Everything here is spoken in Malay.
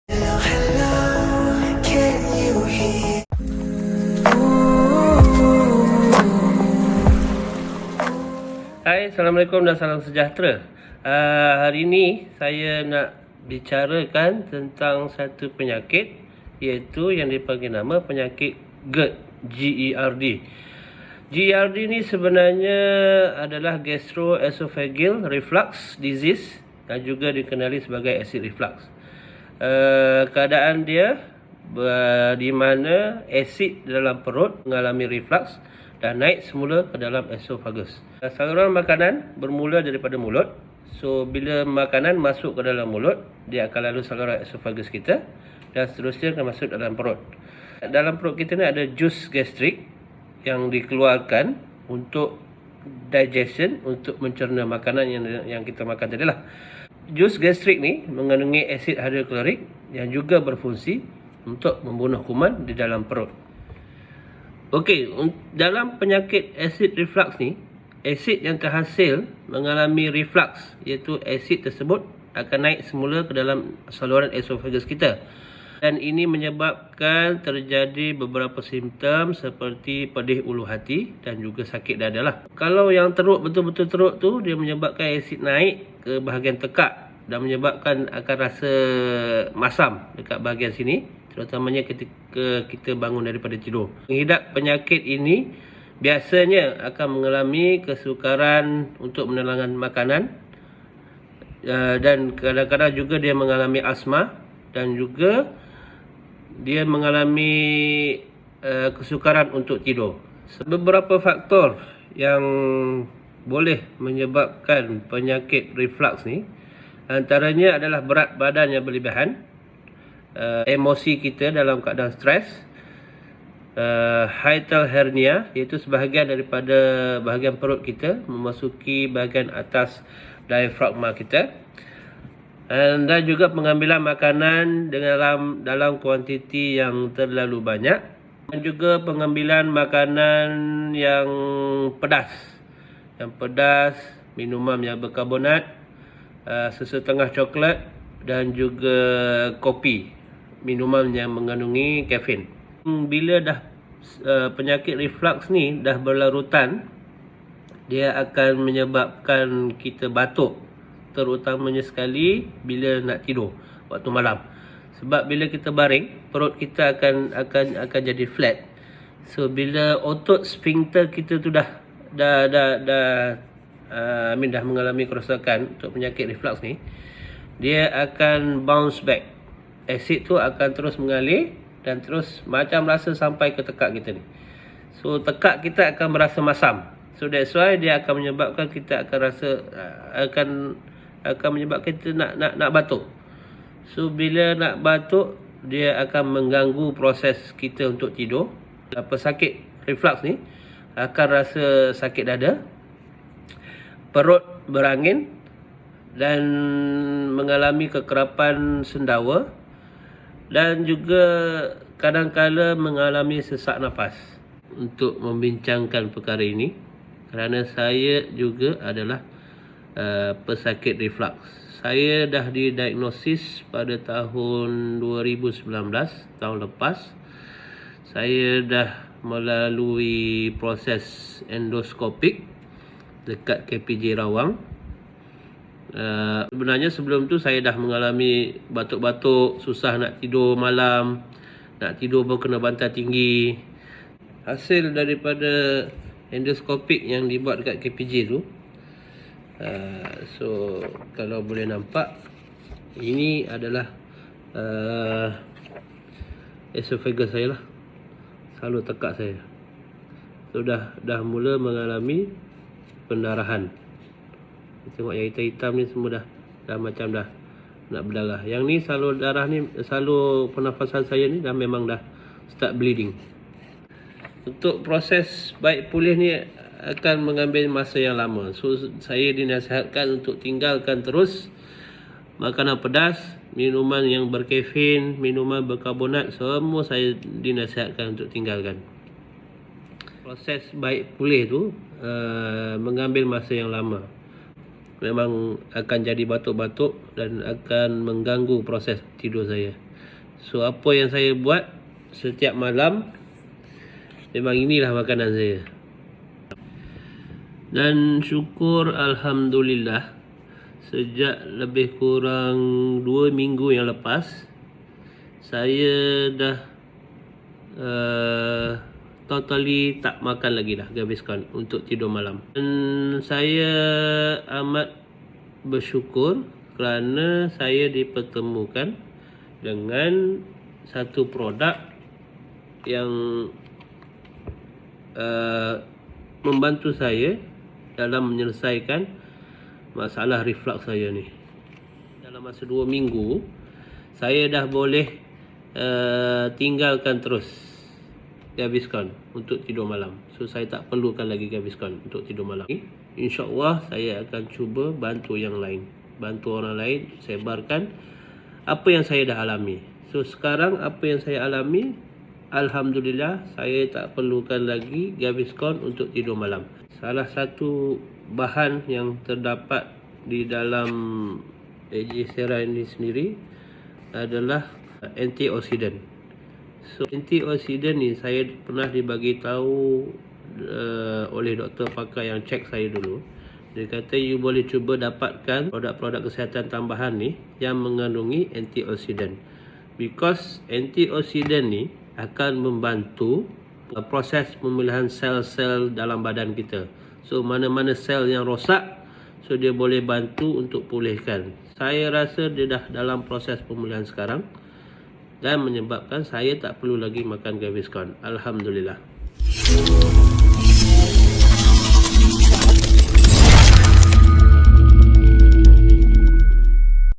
Hello, hello, can you hear? Hai, Assalamualaikum dan salam sejahtera. Hari ini saya nak bicarakan tentang satu penyakit iaitu yang dipanggil nama penyakit GERD, GERD. GERD ni sebenarnya adalah gastroesophageal reflux disease dan juga dikenali sebagai acid reflux. Keadaan dia di mana asid dalam perut mengalami reflux dan naik semula ke dalam esophagus. Saluran makanan bermula daripada mulut. So bila makanan masuk ke dalam mulut, dia akan lalu saluran esophagus kita dan seterusnya akan masuk dalam perut. Dalam perut kita ni ada jus gastrik yang dikeluarkan untuk digestion, untuk mencerna makanan yang kita makan tadi lah. Jus gastrik ni mengandungi asid hidroklorik yang juga berfungsi untuk membunuh kuman di dalam perut. Okey, dalam penyakit acid reflux ni, asid yang terhasil mengalami reflux, iaitu asid tersebut akan naik semula ke dalam saluran esophagus kita. Dan ini menyebabkan terjadi beberapa simptom seperti pedih ulu hati dan juga sakit dada lah. Kalau yang teruk, betul-betul teruk tu, dia menyebabkan asid naik ke bahagian tekak dan menyebabkan akan rasa masam dekat bahagian sini, terutamanya ketika kita bangun daripada tidur. Pengidap penyakit ini biasanya akan mengalami kesukaran untuk menelangan makanan dan kadang-kadang juga dia mengalami asma dan juga dia mengalami kesukaran untuk tidur. Beberapa faktor yang boleh menyebabkan penyakit reflux ni antaranya adalah berat badan yang berlebihan, emosi kita dalam keadaan stres, hiatal hernia iaitu sebahagian daripada bahagian perut kita memasuki bahagian atas diafragma kita, dan juga pengambilan makanan dalam kuantiti yang terlalu banyak, dan juga pengambilan makanan yang pedas, minuman yang berkarbonat, sesetengah coklat dan juga kopi, minuman yang mengandungi kafein. Bila dah penyakit reflux ni dah berlarutan, dia akan menyebabkan kita batuk, terutamanya sekali bila nak tidur waktu malam. Sebab bila kita baring, perut kita akan jadi flat. So bila otot sphincter kita tu dah mengalami kerosakan untuk penyakit reflux ni, dia akan bounce back. Asid tu akan terus mengalir dan terus macam rasa sampai ke tekak kita ni. So tekak kita akan merasa masam. So that's why dia akan menyebabkan kita akan rasa akan menyebabkan kita nak batuk. So bila nak batuk, dia akan mengganggu proses kita untuk tidur. Pesakit reflux ni akan rasa sakit dada, perut berangin dan mengalami kekerapan sendawa dan juga kadang-kala mengalami sesak nafas. Untuk membincangkan perkara ini kerana saya juga adalah pesakit reflux. Saya dah didiagnosis pada tahun 2019, tahun lepas. Saya dah melalui proses endoskopik dekat KPJ Rawang. Sebenarnya sebelum tu saya dah mengalami batuk-batuk, susah nak tidur malam, nak tidur pun kena bantal tinggi. Hasil daripada endoskopik yang dibuat dekat KPJ tu, so kalau boleh nampak, ini adalah esophagus saya lah, salur tekak saya. So dah mula mengalami pendarahan. Tengok yang hitam-hitam ni semua dah macam dah nak berdarah. Yang ni salur darah ni, salur pernafasan saya ni memang dah start bleeding. Untuk proses baik pulih ni akan mengambil masa yang lama. So saya dinasihatkan untuk tinggalkan terus makanan pedas, minuman yang berkafein, minuman berkarbonat, semua saya dinasihatkan untuk tinggalkan. Proses baik pulih tu mengambil masa yang lama. memang akan jadi batuk-batuk dan akan mengganggu proses tidur saya. So apa yang saya buat setiap malam, memang inilah makanan saya. Dan syukur alhamdulillah, sejak lebih kurang 2 minggu yang lepas, saya dah totally tak makan lagi dah Gaviscon untuk tidur malam. Dan saya amat bersyukur kerana saya dipertemukan dengan satu produk yang membantu saya dalam menyelesaikan masalah reflux saya ni. Dalam masa 2 minggu, saya dah boleh tinggalkan terus Gaviscon untuk tidur malam. So saya tak perlukan lagi Gaviscon untuk tidur malam. InsyaAllah saya akan cuba bantu yang lain, bantu orang lain, sebarkan apa yang saya dah alami. So sekarang apa yang saya alami, alhamdulillah, saya tak perlukan lagi Gaviscon untuk tidur malam. Salah satu bahan yang terdapat di dalam Agicera ini sendiri adalah antioksidan. So antioksidan ni saya pernah dibagi tahu oleh doktor pakar yang cek saya dulu. Dia kata you boleh cuba dapatkan produk-produk kesihatan tambahan ni yang mengandungi antioksidan, because antioksidan ni akan membantu proses pemulihan sel-sel dalam badan kita. So mana-mana sel yang rosak, so dia boleh bantu untuk pulihkan. Saya rasa dia dah dalam proses pemulihan sekarang dan menyebabkan saya tak perlu lagi makan Gaviscon. Alhamdulillah.